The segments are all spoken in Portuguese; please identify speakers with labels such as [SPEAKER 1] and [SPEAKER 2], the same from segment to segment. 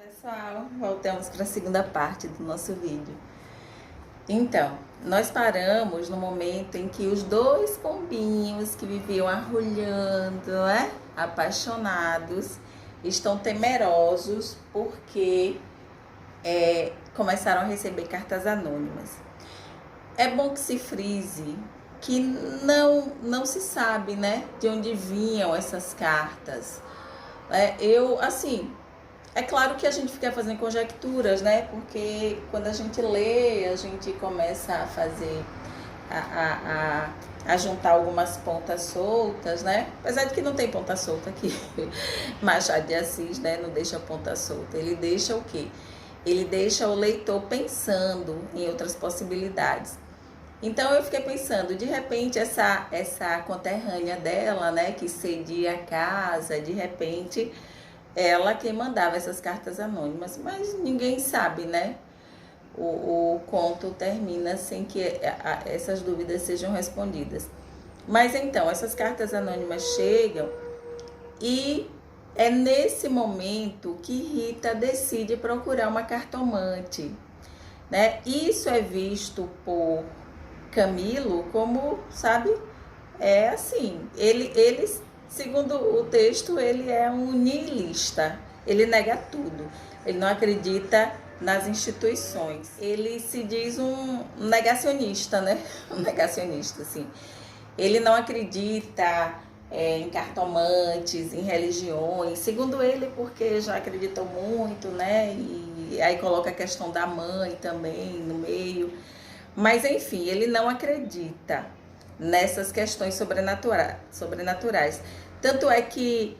[SPEAKER 1] Pessoal, voltamos para a segunda parte do nosso vídeo. Então, nós paramos no momento em que os dois pombinhos que viviam arrulhando, né, apaixonados, estão temerosos porque começaram a receber cartas anônimas. É bom que se frise que não se sabe, né, de onde vinham essas cartas. É claro que a gente fica fazendo conjecturas, né? Porque quando a gente lê, a gente começa a fazer, a juntar algumas pontas soltas, né? Apesar de que não tem ponta solta aqui. Machado de Assis, né? Não deixa ponta solta. Ele deixa o quê? Ele deixa o leitor pensando em outras possibilidades. Então eu fiquei pensando, de repente essa conterrânea dela, né? Que cedia a casa, de repente ela quem mandava essas cartas anônimas, mas ninguém sabe, né? O conto termina sem que essas dúvidas sejam respondidas. Mas então, essas cartas anônimas chegam e é nesse momento que Rita decide procurar uma cartomante, né? Isso é visto por Camilo como, sabe, é assim, ele segundo o texto, ele é um nihilista, ele nega tudo, ele não acredita nas instituições, ele se diz um negacionista, né? Um negacionista, assim. Ele não acredita em cartomantes, em religiões, segundo ele, porque já acreditou muito, né? E aí coloca a questão da mãe também no meio. Mas, enfim, ele não acredita nessas questões sobrenaturais. Tanto é que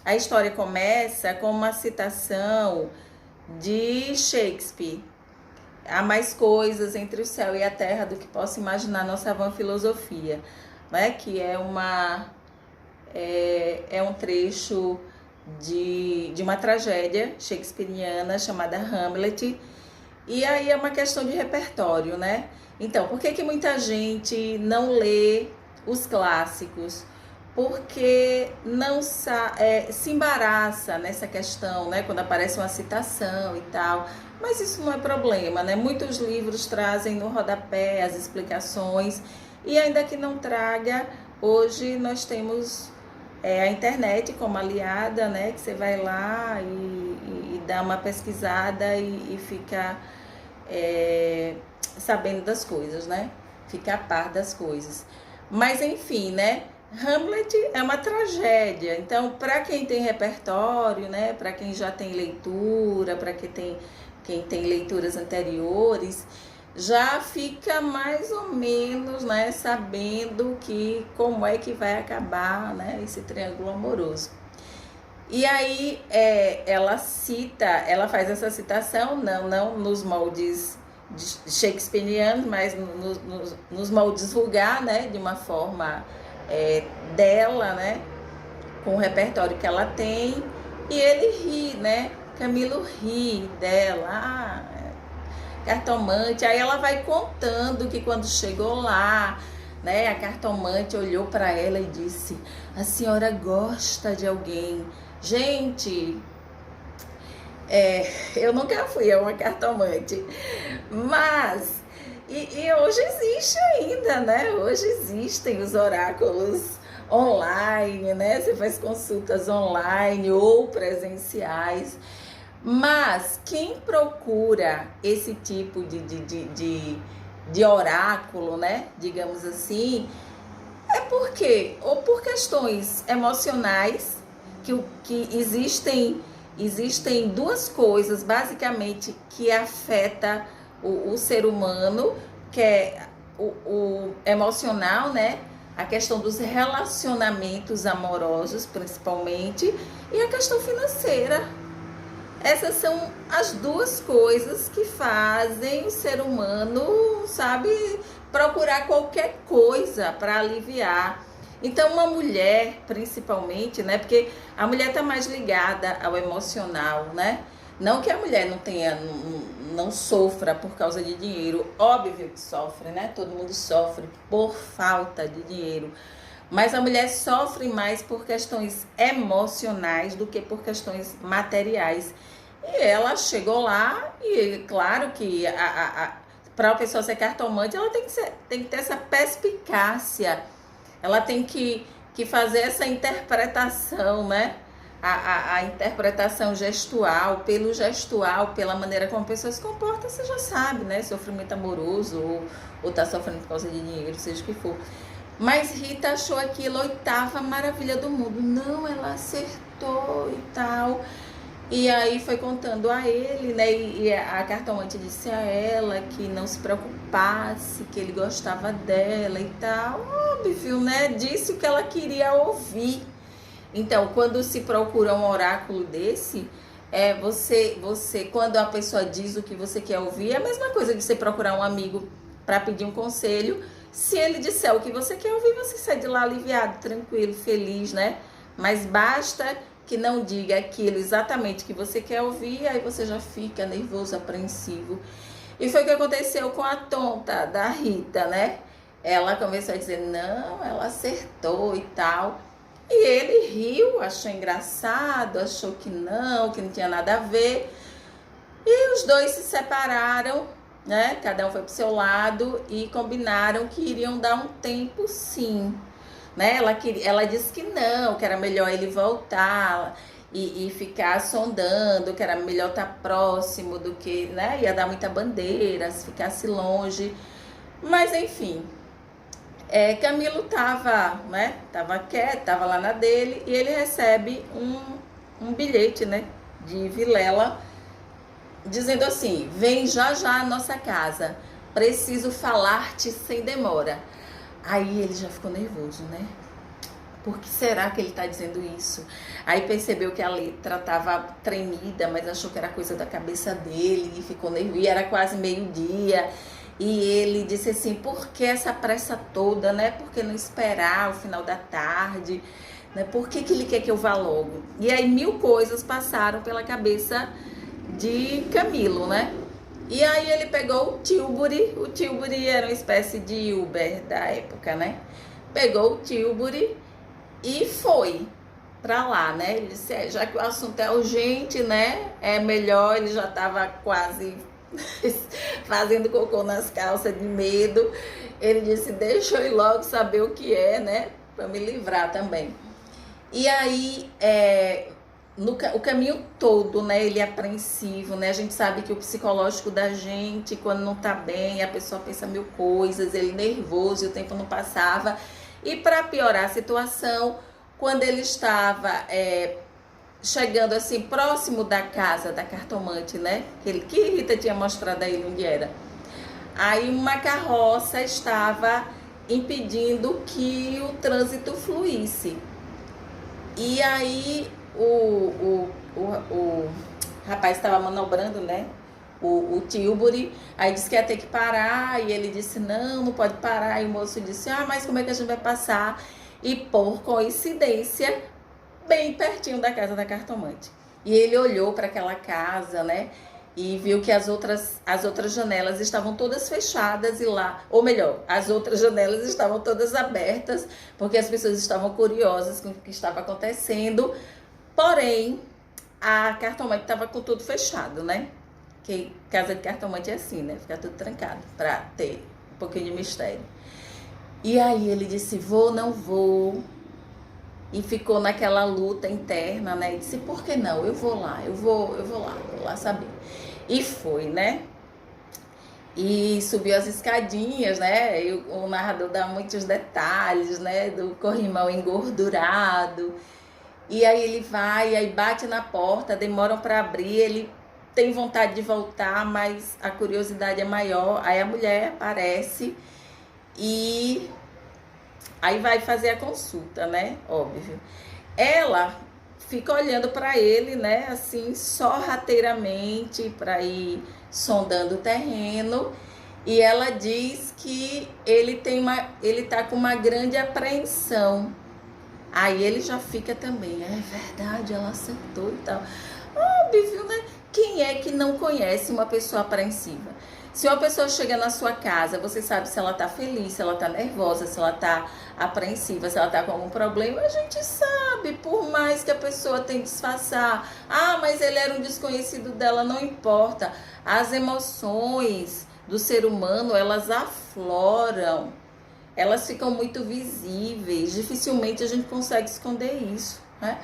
[SPEAKER 1] a história começa com uma citação de Shakespeare. Há mais coisas entre o céu e a terra do que possa imaginar nossa vã filosofia, né? Que é um trecho de uma tragédia shakespeariana chamada Hamlet. E aí é uma questão de repertório, né? Então, por que muita gente não lê os clássicos? Porque não se embaraça nessa questão, né? Quando aparece uma citação e tal. Mas isso não é problema, né? Muitos livros trazem no rodapé as explicações. E ainda que não traga, hoje nós temos a internet como aliada, né? Que você vai lá e dá uma pesquisada e fica sabendo das coisas, né? Fica a par das coisas. Mas enfim, né? Hamlet é uma tragédia. Então, para quem tem repertório, né? Para quem já tem leitura, para quem tem leituras anteriores, já fica mais ou menos, né? Sabendo como é que vai acabar, né? Esse triângulo amoroso. E aí ela faz essa citação, não nos moldes shakespearianos, mas nos moldes vulgar, né, de uma forma dela, né, com o repertório que ela tem, e ele ri, né, Camilo ri dela, cartomante. Aí ela vai contando que quando chegou lá, né, a cartomante olhou para ela e disse: a senhora gosta de alguém? Gente, eu nunca fui a uma cartomante, mas e hoje existe ainda, né? Hoje existem os oráculos online, né? Você faz consultas online ou presenciais, mas quem procura esse tipo de oráculo, né? Digamos assim, é porque ou por questões emocionais que existem duas coisas basicamente que afeta o ser humano, que é o emocional, né? A questão dos relacionamentos amorosos, principalmente, e a questão financeira. Essas são as duas coisas que fazem o ser humano, sabe, procurar qualquer coisa para aliviar. Então, uma mulher, principalmente, né? Porque a mulher está mais ligada ao emocional, né? Não que a mulher não sofra por causa de dinheiro. Óbvio que sofre, né? Todo mundo sofre por falta de dinheiro. Mas a mulher sofre mais por questões emocionais do que por questões materiais. E ela chegou lá e claro que para a pessoa ser cartomante, ela tem que ter essa perspicácia. Ela tem que fazer essa interpretação, né? A interpretação gestual, pelo gestual, pela maneira como a pessoa se comporta, você já sabe, né? Sofrimento amoroso ou tá sofrendo por causa de dinheiro, seja o que for. Mas Rita achou aquilo a oitava maravilha do mundo. Não, ela acertou e tal. E aí foi contando a ele, né? E a cartomante disse a ela que não se preocupasse, que ele gostava dela e tal. Óbvio, né? Disse o que ela queria ouvir. Então, quando se procura um oráculo desse, você quando a pessoa diz o que você quer ouvir, é a mesma coisa de você procurar um amigo para pedir um conselho. Se ele disser o que você quer ouvir, você sai de lá aliviado, tranquilo, feliz, né? Mas basta que não diga aquilo exatamente que você quer ouvir, aí você já fica nervoso, apreensivo. E foi o que aconteceu com a tonta da Rita, né? Ela começou a dizer, não, ela acertou e tal. E ele riu, achou engraçado, achou que não tinha nada a ver. E os dois se separaram, né? Cada um foi pro seu lado e combinaram que iriam dar um tempo sim. Né? Ela disse que não, que era melhor ele voltar e ficar sondando, que era melhor estar próximo do que, né? Ia dar muita bandeira, se ficasse longe. Mas enfim, Camilo tava, né? Tava quieto, tava lá na dele e ele recebe um bilhete, né? De Vilela dizendo assim: vem já já à nossa casa, preciso falar-te sem demora. Aí ele já ficou nervoso, né? Por que será que ele tá dizendo isso? Aí percebeu que a letra tava tremida, mas achou que era coisa da cabeça dele e ficou nervoso. E era quase meio-dia. E ele disse assim, por que essa pressa toda, né? Por que não esperar o final da tarde? Né? Por que ele quer que eu vá logo? E aí 1000 coisas passaram pela cabeça de Camilo, né? E aí ele pegou o Tilbury era uma espécie de Uber da época, né? Pegou o Tilbury e foi pra lá, né? Ele disse, já que o assunto é urgente, né? É melhor, ele já tava quase fazendo cocô nas calças de medo. Ele disse, deixa eu ir logo saber o que é, né? Pra me livrar também. E aí, o caminho todo, né, ele é apreensivo, né, a gente sabe que o psicológico da gente, quando não tá bem, a pessoa pensa 1000 coisas, ele nervoso e o tempo não passava, e para piorar a situação, quando ele estava chegando assim, próximo da casa da cartomante, né, que Rita tinha mostrado a ele onde era, aí uma carroça estava impedindo que o trânsito fluísse, e aí o rapaz estava manobrando, né? O Tilbury, aí disse que ia ter que parar, e ele disse, não pode parar, e o moço disse, mas como é que a gente vai passar? E por coincidência, bem pertinho da casa da cartomante. E ele olhou para aquela casa, né? E viu que as outras janelas estavam todas fechadas e lá, ou melhor, as outras janelas estavam todas abertas, porque as pessoas estavam curiosas com o que estava acontecendo. Porém, a cartomante estava com tudo fechado, né? Que casa de cartomante é assim, né? Fica tudo trancado para ter um pouquinho de mistério. E aí ele disse, vou, não vou. E ficou naquela luta interna, né? E disse, por que não? Eu vou lá, eu vou lá saber. E foi, né? E subiu as escadinhas, né? E o narrador dá muitos detalhes, né? Do corrimão engordurado. E aí ele vai, aí bate na porta, demoram para abrir, ele tem vontade de voltar, mas a curiosidade é maior. Aí a mulher aparece e aí vai fazer a consulta, né? Óbvio. Ela fica olhando para ele, né? Assim, sorrateiramente, para ir sondando o terreno. E ela diz que ele tá com uma grande apreensão. Aí ele já fica também, é verdade, ela acertou e tal. Óbvio, né? Quem Quem é que não conhece uma pessoa apreensiva? Se uma pessoa chega na sua casa, você sabe se ela tá feliz, se ela tá nervosa, se ela tá apreensiva, se ela tá com algum problema, a gente sabe, por mais que a pessoa tente disfarçar. Ah, mas ele era um desconhecido dela, não importa. As emoções do ser humano, elas afloram, elas ficam muito visíveis, dificilmente a gente consegue esconder isso, né?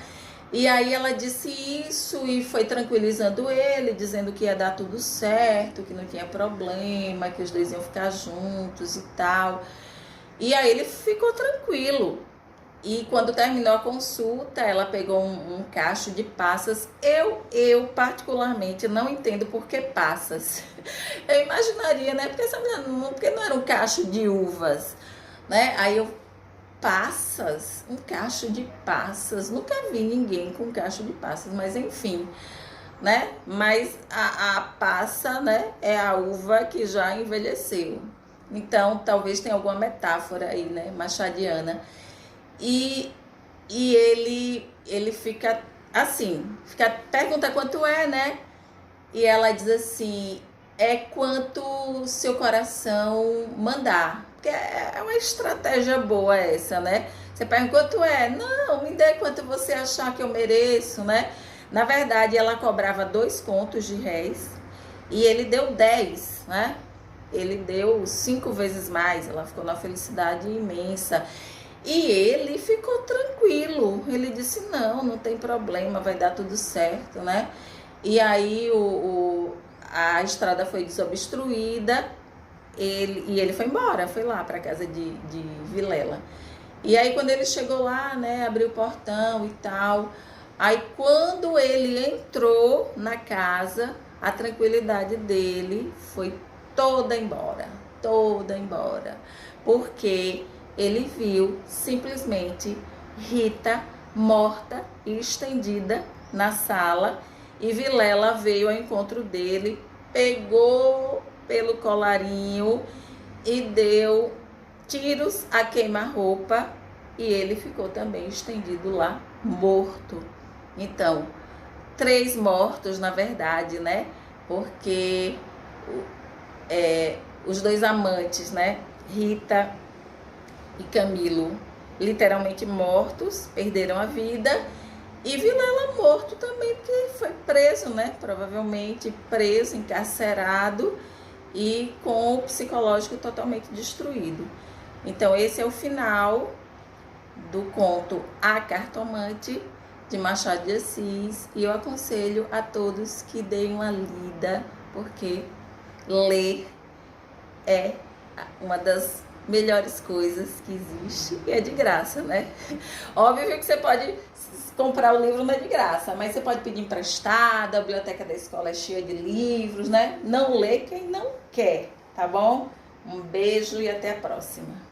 [SPEAKER 1] E aí ela disse isso e foi tranquilizando ele, dizendo que ia dar tudo certo, que não tinha problema, que os dois iam ficar juntos e tal. E aí ele ficou tranquilo. E quando terminou a consulta, ela pegou um cacho de passas. Eu particularmente não entendo por que passas. Eu imaginaria, né? Porque essa mulher porque não era um cacho de uvas, né? Aí eu, passas, um cacho de passas, nunca vi ninguém com cacho de passas, mas enfim, né? Mas a passa, né, é a uva que já envelheceu. Então, talvez tenha alguma metáfora aí, né, machadiana. E ele fica assim, pergunta quanto é, né? E ela diz assim, é quanto seu coração mandar. Porque é uma estratégia boa essa, né? Você pergunta quanto é? Não, me dê quanto você achar que eu mereço, né? Na verdade, ela cobrava 2 contos de réis e ele deu 10, né? Ele deu 5 vezes mais, ela ficou na felicidade imensa. E ele ficou tranquilo, ele disse, não tem problema, vai dar tudo certo, né? E aí a estrada foi desobstruída, ele foi embora, foi lá para casa de Vilela. E aí quando ele chegou lá, né, abriu o portão e tal, aí quando ele entrou na casa, a tranquilidade dele foi toda embora, porque ele viu simplesmente Rita morta e estendida na sala e Vilela veio ao encontro dele, pegou pelo colarinho e deu tiros a queima-roupa e ele ficou também estendido lá, morto. Então, 3 mortos na verdade, né? Porque os 2 amantes, né? Rita e Camilo, literalmente mortos, perderam a vida. E Vilela morto também, porque foi preso, né? Provavelmente preso, encarcerado e com o psicológico totalmente destruído. Então esse é o final do conto A Cartomante, de Machado de Assis. E eu aconselho a todos que deem uma lida, porque ler é uma das melhores coisas que existe e é de graça, né? Óbvio que você pode comprar o livro, não é de graça, mas você pode pedir emprestado, a biblioteca da escola é cheia de livros, né? Não lê quem não quer, tá bom? Um beijo e até a próxima.